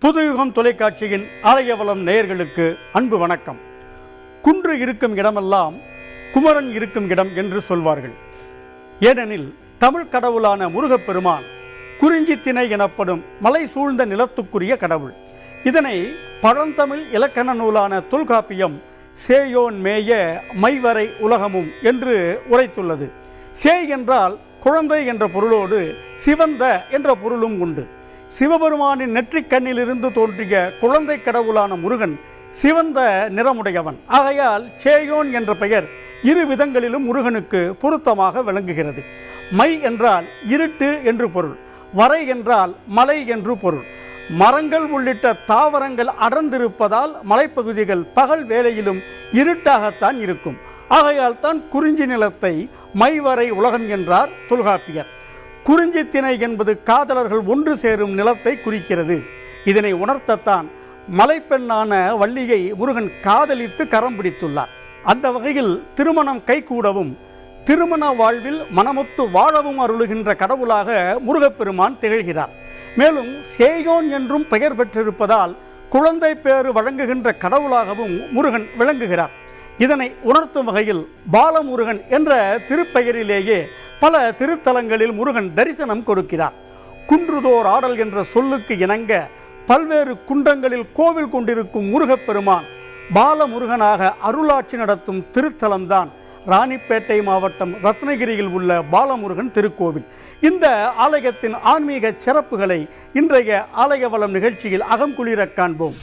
புதுயுகம் தொலைக்காட்சியின் ஆலயவளம் நேயர்களுக்கு அன்பு வணக்கம். குன்று இருக்கும் இடமெல்லாம் குமரன் இருக்கும் இடம் என்று சொல்வார்கள். ஏனெனில் தமிழ் கடவுளான முருகப்பெருமான் குறிஞ்சி திணை எனப்படும் மலை சூழ்ந்த நிலத்துக்குரிய கடவுள். இதனை பழந்தமிழ் இலக்கண நூலான தொல்காப்பியம் சேயோன் மேய மைவரை உலகமும் என்று உரைத்துள்ளது. சேய் என்றால் குழந்தை என்ற பொருளோடு சிவந்த என்ற பொருளும் உண்டு. சிவபெருமானின் நெற்றிக் கண்ணிலிருந்து தோன்றிய குழந்தை கடவுளான முருகன் சிவந்த நிறமுடையவன். ஆகையால் சேயோன் என்ற பெயர் இரு விதங்களிலும் முருகனுக்கு பொருத்தமாக விளங்குகிறது. மை என்றால் இருட்டு என்று பொருள், வரை என்றால் மலை என்று பொருள். மரங்கள் உள்ளிட்ட தாவரங்கள் அடர்ந்திருப்பதால் மலைப்பகுதிகள் பகல் வேளையிலும் இருட்டாகத்தான் இருக்கும். ஆகையால் தான் குறிஞ்சி நிலத்தை மைவரை உலகம் என்றார் தொல்காப்பியர். குறிஞ்சி திணை என்பது காதலர்கள் ஒன்று சேரும் நிலத்தை குறிக்கிறது. இதனை உணர்த்தத்தான் மலைப்பெண்ணான வள்ளியை முருகன் காதலித்து கரம் பிடித்துள்ளார். அந்த வகையில் திருமணம் கைகூடவும் திருமண வாழ்வில் மனமொத்து வாழவும் அருளுகின்ற கடவுளாக முருகப்பெருமான் திகழ்கிறார். மேலும் சேயோன் என்றும் பெயர் பெற்றிருப்பதால் குழந்தை பேறு வழங்குகின்ற கடவுளாகவும் முருகன் விளங்குகிறார். இதனை உணர்த்தும் வகையில் பாலமுருகன் என்ற திருப்பெயரிலேயே பல திருத்தலங்களில் முருகன் தரிசனம் கொடுக்கிறார். குன்றுதோர் ஆடல் என்ற சொல்லுக்கு இணங்க பல்வேறு குன்றங்களில் கோவில் கொண்டிருக்கும் முருகப்பெருமான் பாலமுருகனாக அருளாட்சி நடத்தும் திருத்தலம்தான் ராணிப்பேட்டை மாவட்டம் ரத்னகிரியில் உள்ள பாலமுருகன் திருக்கோவில். இந்த ஆலயத்தின் ஆன்மீக சிறப்புகளை இன்றைய ஆலயவளம் நிகழ்ச்சியில் அகங்குளிர காண்போம்.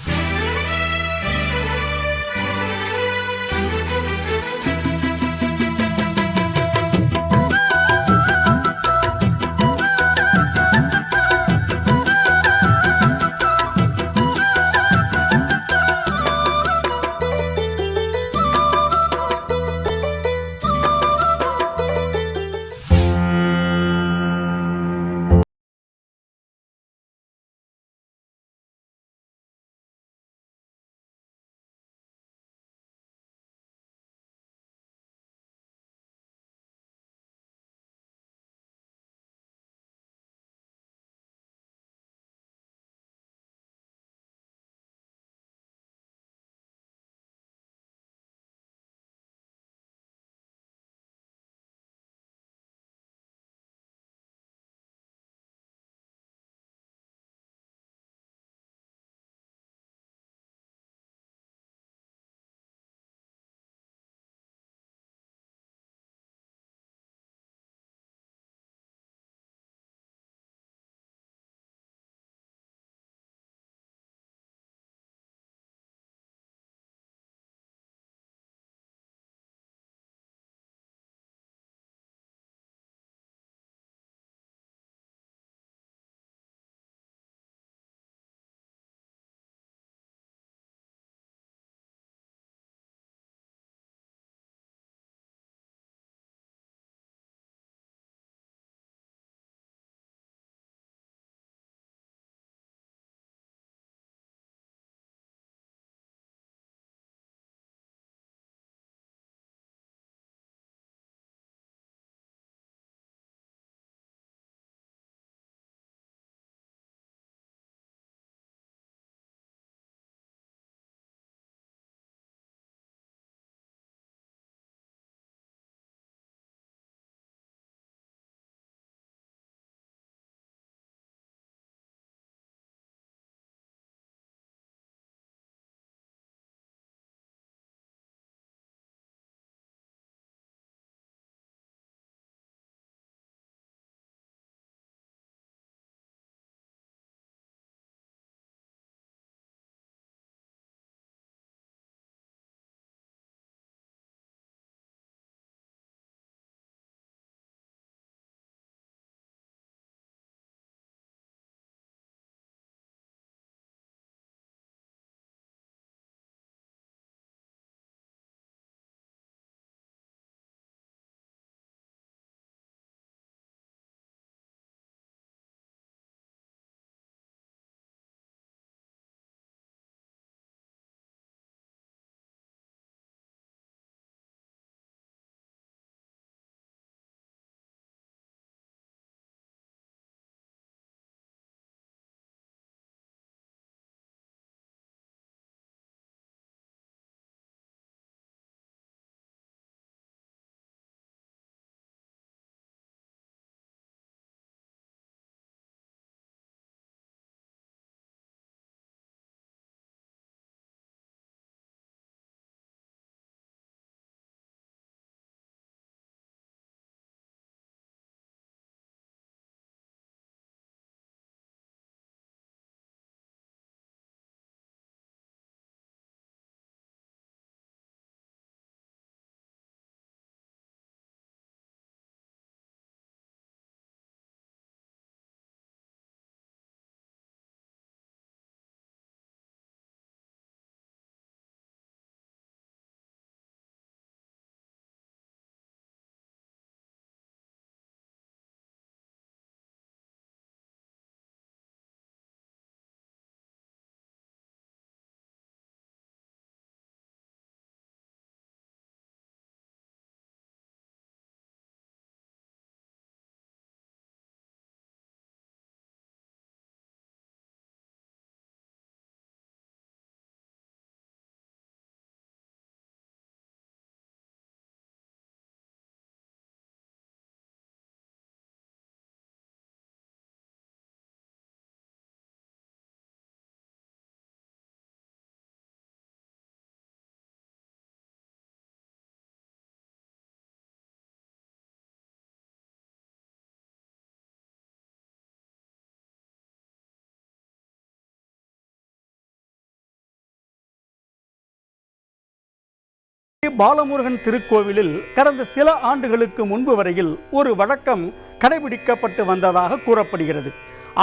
பாலமுருகன் திருக்கோவிலில் கடந்த சில ஆண்டுகளுக்கு முன்பு வரையில் ஒரு வழக்கம் கடைபிடிக்கப்பட்டு வந்ததாக கூறப்படுகிறது.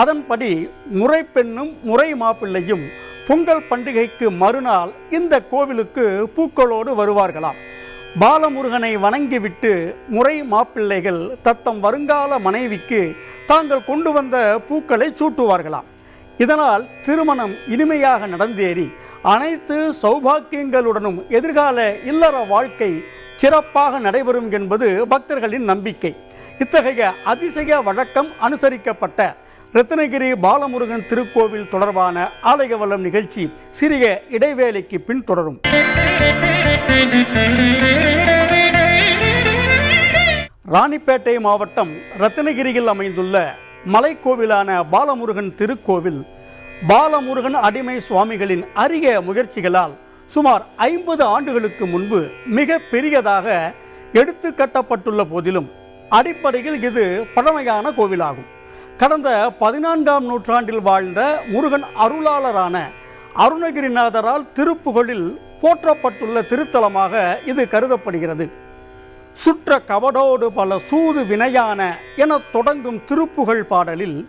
அதன்படி முறைப்பெண்ணும் முறை மாப்பிள்ளையும் பொங்கல் பண்டிகைக்கு மறுநாள் இந்த கோவிலுக்கு பூக்களோடு வருவார்களாம். பாலமுருகனை வணங்கிவிட்டு முறை மாப்பிள்ளைகள் தத்தம் வருங்கால மனைவிக்கு தாங்கள் கொண்டு வந்த பூக்களை சூட்டுவார்களாம். இதனால் திருமணம் இனிமையாக நடந்தேறி அனைத்து சௌபாக்கியங்களுடனும் எதிர்கால இல்லற வாழ்க்கை சிறப்பாக நடைபெறும் என்பது பக்தர்களின் நம்பிக்கை. இத்தகைய அதிசய வழக்கம் அனுசரிக்கப்பட்ட ரத்னகிரி பாலமுருகன் திருக்கோவில் தொடர்பான ஆலயவலம் நிகழ்ச்சி சிறிய இடைவேளைக்கு பின் தொடரும். ராணிப்பேட்டை மாவட்டம் ரத்னகிரியில் அமைந்துள்ள மலைக்கோவிலான பாலமுருகன் திருக்கோவில் பாலமுருகன் அடிமை சுவாமிகளின் அரிய முயற்சிகளால் சுமார் 50 ஆண்டுகளுக்கு முன்பு மிக பெரியதாக எடுத்து கட்டப்பட்டுள்ள போதிலும் அடிப்படையில் இது பழமையான கோவிலாகும். கடந்த 14ஆம் நூற்றாண்டில் வாழ்ந்த முருகன் அருளாளரான அருணகிரிநாதரால் திருப்புகழில் போற்றப்பட்டுள்ள திருத்தலமாக இது கருதப்படுகிறது. சுற்ற கவடோடு பல சூது வினையான என தொடங்கும் திருப்புகழ் பாடலில்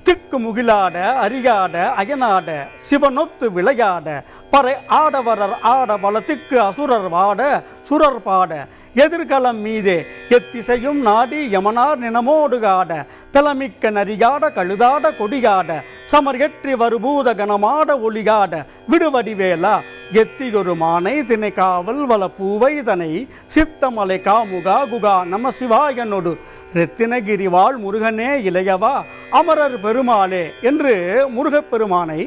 திக்கு முகிலாட அறியாட அயனாட சிவனொத்து விளையாட பறை ஆடவரர் ஆட பல திக்கு அசுரர் வாட சுரர் பாட எதிர்கலம் மீதே எத்திசையும் நாடி யமனார் நினமோடு ஆட பிளமிக்க நரியாட கழுதாட கொடியாட சமர் எற்றி வருபூத கனமாட ஒளியாட விடுவடிவேலா எத்தியொரு மானை தினை காவல் வள பூவை தனை சித்தமலை காமுகா குகா நம சிவாயனொடு ரத்தினகிரி வாழ் முருகனே இளையவா அமரர் பெருமாளே என்று முருகப்பெருமானை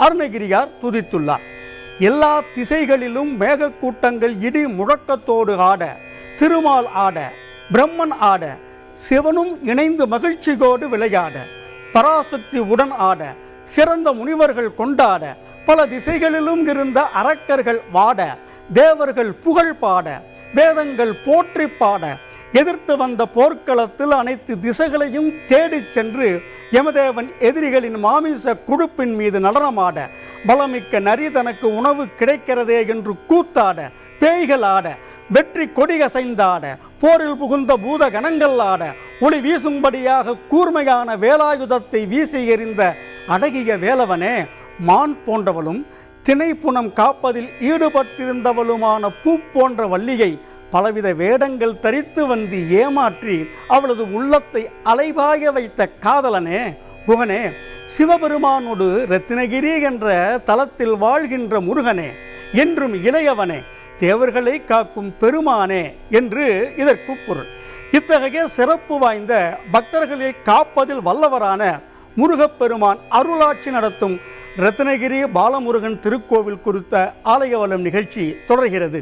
அருணகிரியார் துதித்துள்ளார். எல்லா திசைகளிலும் மேகக்கூட்டங்கள் இடி முழக்கத்தோடு ஆட திருமால் ஆட பிரம்மன் ஆட சிவனும் இணைந்து மகிழ்ச்சியோடு விளையாட பராசக்தி உடன் ஆட சிறந்த முனிவர்கள் கொண்டாட பல திசைகளிலும் இருந்த அரக்கர்கள் வாட தேவர்கள் புகழ் பாட வேதங்கள் போற்றி பாட எதிர்த்து வந்த போர்க்களத்தில் அனைத்து திசைகளையும் தேடிச் சென்று யமதேவன் எதிரிகளின் மாமிச குழுப்பின் மீது நடனமாட பலமிக்க நரி தனக்கு உணவு கிடைக்கிறதே என்று கூத்தாட பேய்கள் ஆட வெற்றி கொடிகசைந்தாட போரில் புகுந்த பூத கணங்கள் ஆட ஒளி வீசும்படியாக கூர்மையான வேலாயுதத்தை வீசி எறிந்த அழகிய வேலவனே மான் போன்றவளும் திணைப்புணம் காப்பதில் ஈடுபட்டிருந்தவளுமான பூ போன்ற வள்ளியை பலவித வேடங்கள் தரித்து வந்து ஏமாற்றி அவளது உள்ளத்தை அலைபாய வைத்த காதலனே குகனே சிவபெருமானோடு ரத்தினகிரி என்ற தலத்தில் வாழ்கின்ற முருகனே என்றும் இளையவனே தேவர்களை காக்கும் பெருமானே என்று இதற்கு பொருள். இத்தகைய சிறப்பு வாய்ந்த பக்தர்களை காப்பதில் வல்லவரான முருகப்பெருமான் அருளாட்சி நடத்தும் ரத்னகிரி பாலமுருகன் திருக்கோவில் குறித்த ஆலயவலம் நிகழ்ச்சி தொடர்கிறது.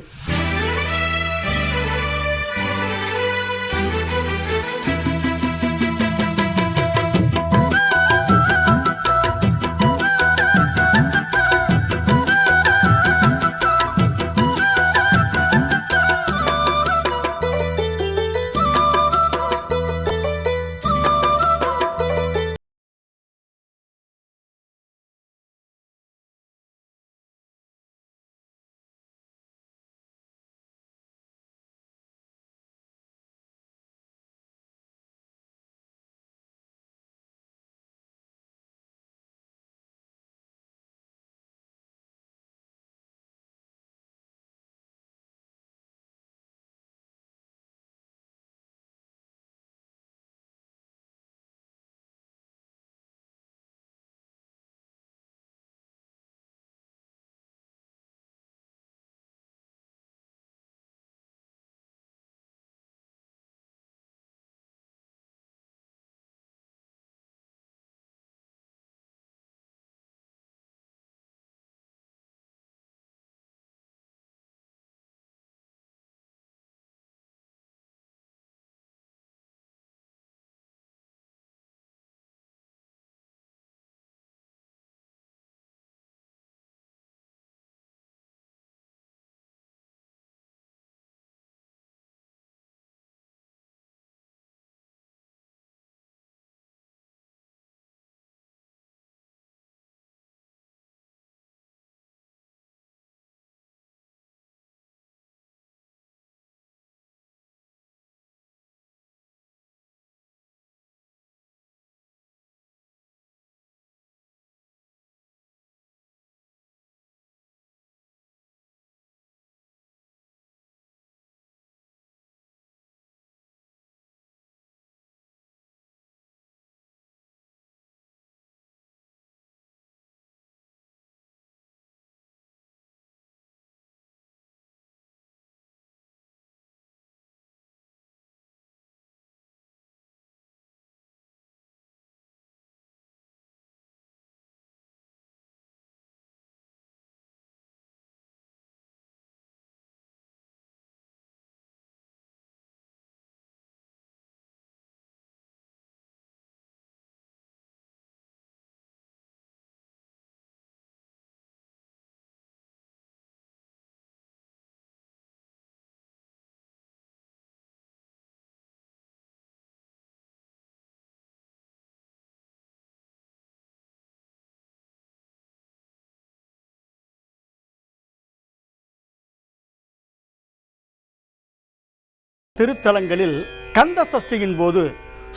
திருத்தலங்களில் கந்த சஷ்டியின் போது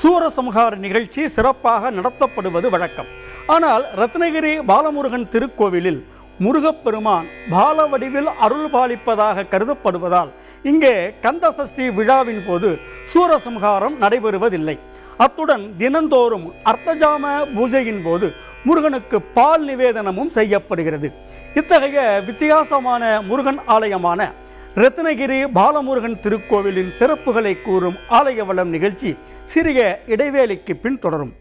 சூரசம்ஹார நிகழ்ச்சி சிறப்பாக நடத்தப்படுவது வழக்கம். ஆனால் ரத்னகிரி பாலமுருகன் திருக்கோவிலில் முருகப்பெருமான் பால வடிவில் அருள் பாலிப்பதாக கருதப்படுவதால் இங்கே கந்த சஷ்டி விழாவின் போது சூரசம்ஹாரம் நடைபெறுவதில்லை. அத்துடன் தினந்தோறும் அர்த்தஜாம பூஜையின் போது முருகனுக்கு பால் நிவேதனமும் செய்யப்படுகிறது. இத்தகைய வித்தியாசமான முருகன் ஆலயமான ரத்னகிரி பாலமுருகன் திருக்கோவிலின் சிறப்புகளை கூறும் ஆலய வளம் நிகழ்ச்சி சிறிய இடைவேளைக்கு பின் தொடரும்.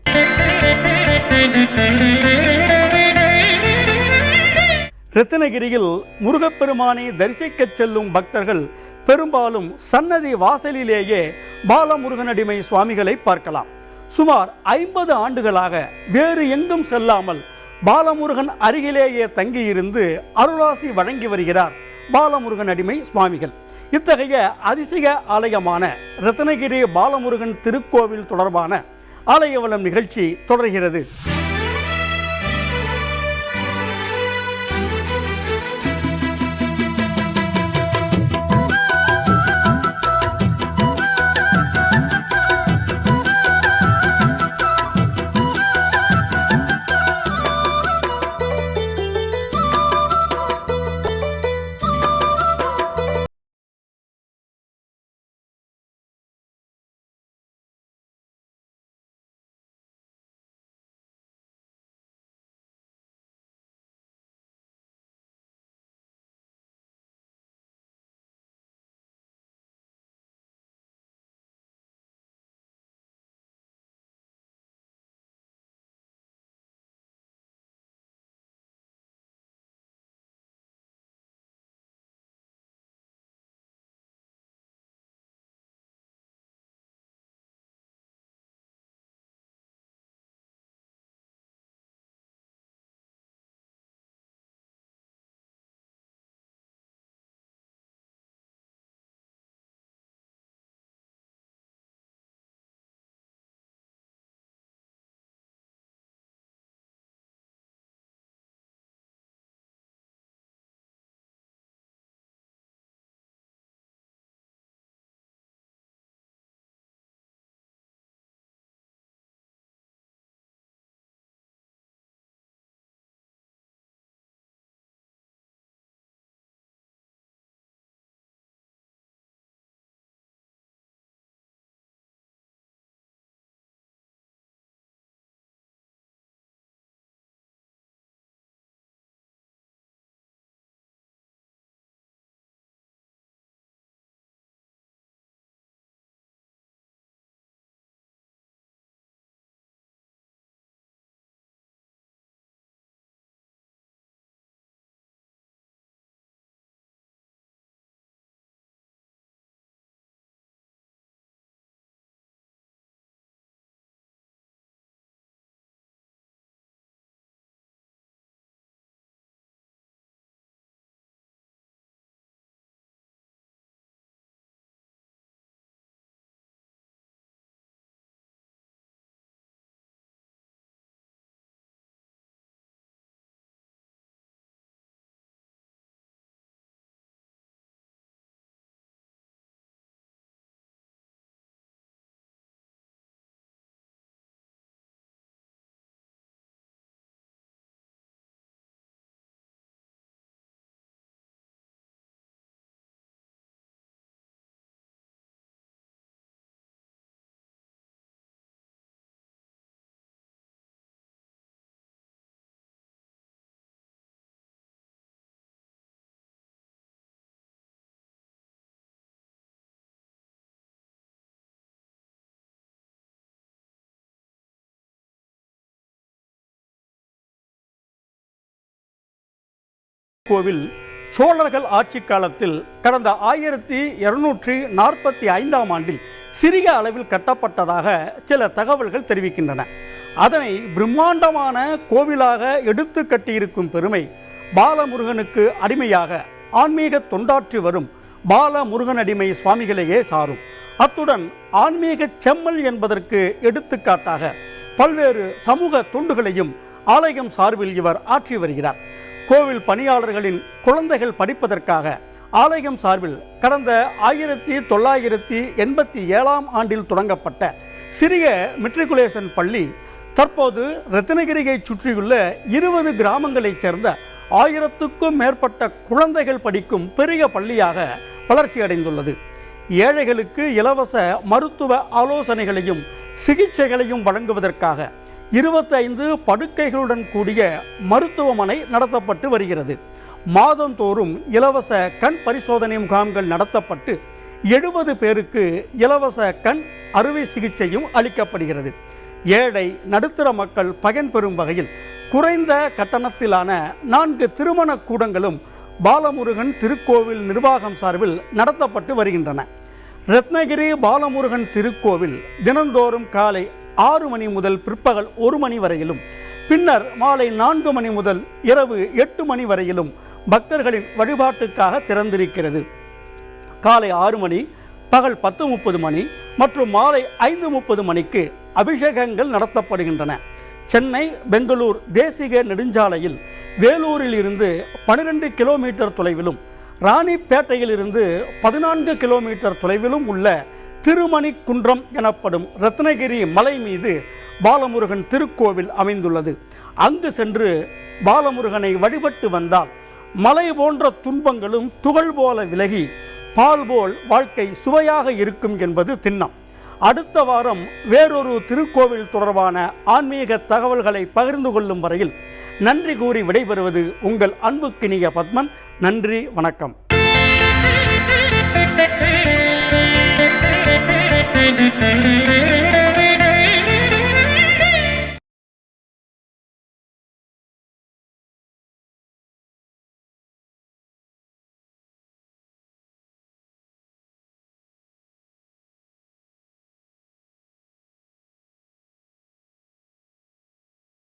ரத்னகிரியில் முருகப்பெருமானை தரிசிக்கச் செல்லும் பக்தர்கள் பெரும்பாலும் சன்னதி வாசலிலேயே பாலமுருகனடிமை சுவாமிகளை பார்க்கலாம். சுமார் 50 ஆண்டுகளாக வேறு எங்கும் செல்லாமல் பாலமுருகன் அருகிலேயே தங்கியிருந்து அருளாசி வழங்கி வருகிறார் பாலமுருகன் அடிமை சுவாமிகள். இத்தகைய அதிசய ஆலயமான ரத்னகிரி பாலமுருகன் திருக்கோவில் தொடர்பான ஆலயவளம் நிகழ்ச்சி தொடர்கிறது. கோவில் சோழர்கள் ஆட்சி காலத்தில் கடந்த 1245ஆம் ஆண்டில் சிறிய அளவில் கட்டப்பட்டதாக சில தகவல்கள் தெரிவிக்கின்றன. அதனை பிரம்மாண்டமான கோவிலாக எடுத்து கட்டியிருக்கும் பெருமை பாலமுருகனுக்கு அடிமையாக ஆன்மீக தொண்டாற்றி வரும் பாலமுருகன் அடிமை சுவாமிகளையே சாரும். அத்துடன் ஆன்மீக செம்மல் என்பதற்கு எடுத்துக்காட்டாக பல்வேறு சமூக தொண்டுகளையும் ஆலயம் சார்பில் இவர் ஆற்றி வருகிறார். கோவில் பணியாளர்களின் குழந்தைகள் படிப்பதற்காக ஆலயம் சார்பில் கடந்த 1987 ஆண்டில் தொடங்கப்பட்ட சிறிய மெட்ரிகுலேஷன் பள்ளி தற்போது ரத்தினகிரியை சுற்றியுள்ள 20 கிராமங்களைச் சேர்ந்த 1000க்கும் மேற்பட்ட குழந்தைகள் படிக்கும் பெரிய பள்ளியாக வளர்ச்சியடைந்துள்ளது. ஏழைகளுக்கு இலவச மருத்துவ ஆலோசனைகளையும் சிகிச்சைகளையும் வழங்குவதற்காக 25 படுக்கைகளுடன் கூடிய மருத்துவமனை நடத்தப்பட்டு வருகிறது. மாதந்தோறும் இலவச கண் பரிசோதனை முகாம்கள் நடத்தப்பட்டு 70 பேருக்கு இலவச கண் அறுவை சிகிச்சையும் அளிக்கப்படுகிறது. ஏழை நடுத்தர மக்கள் பயன்பெறும் வகையில் குறைந்த கட்டணத்திலான 4 திருமண கூடங்களும் பாலமுருகன் திருக்கோவில் நிர்வாகம் சார்பில் நடத்தப்பட்டு வருகின்றன. ரத்னகிரி பாலமுருகன் திருக்கோவில் தினந்தோறும் காலை 6 மணி முதல் பிற்பகல் 1 மணி வரையிலும், பின்னர் மாலை 4 மணி முதல் இரவு 8 மணி வரையிலும் பக்தர்களின் வழிபாட்டுக்காக திறந்திருக்கிறது. காலை 6 மணி, பகல் 10:30 மணி மற்றும் மாலை 5:30 மணிக்கு அபிஷேகங்கள் நடத்தப்படுகின்றன. சென்னை பெங்களூர் தேசிய நெடுஞ்சாலையில் வேலூரில் இருந்து 12 கிலோமீட்டர் தொலைவிலும், ராணிப்பேட்டையில் இருந்து 14 கிலோமீட்டர் தொலைவிலும் உள்ள திருமணிக்குன்றம் எனப்படும் ரத்னகிரி மலை மீது பாலமுருகன் திருக்கோவில் அமைந்துள்ளது. அங்கு சென்று பாலமுருகனை வழிபட்டு வந்தால் மலை போன்ற துன்பங்களும் துகள் போல விலகி பால் போல் வாழ்க்கை சுவையாக இருக்கும் என்பது திண்ணம். அடுத்த வாரம் வேறொரு திருக்கோவில் தொடர்பான ஆன்மீக தகவல்களை பகிர்ந்து கொள்ளும் வரையில் நன்றி கூறி விடைபெறுவது உங்கள் அன்புக்கினிய பத்மன். நன்றி, வணக்கம்.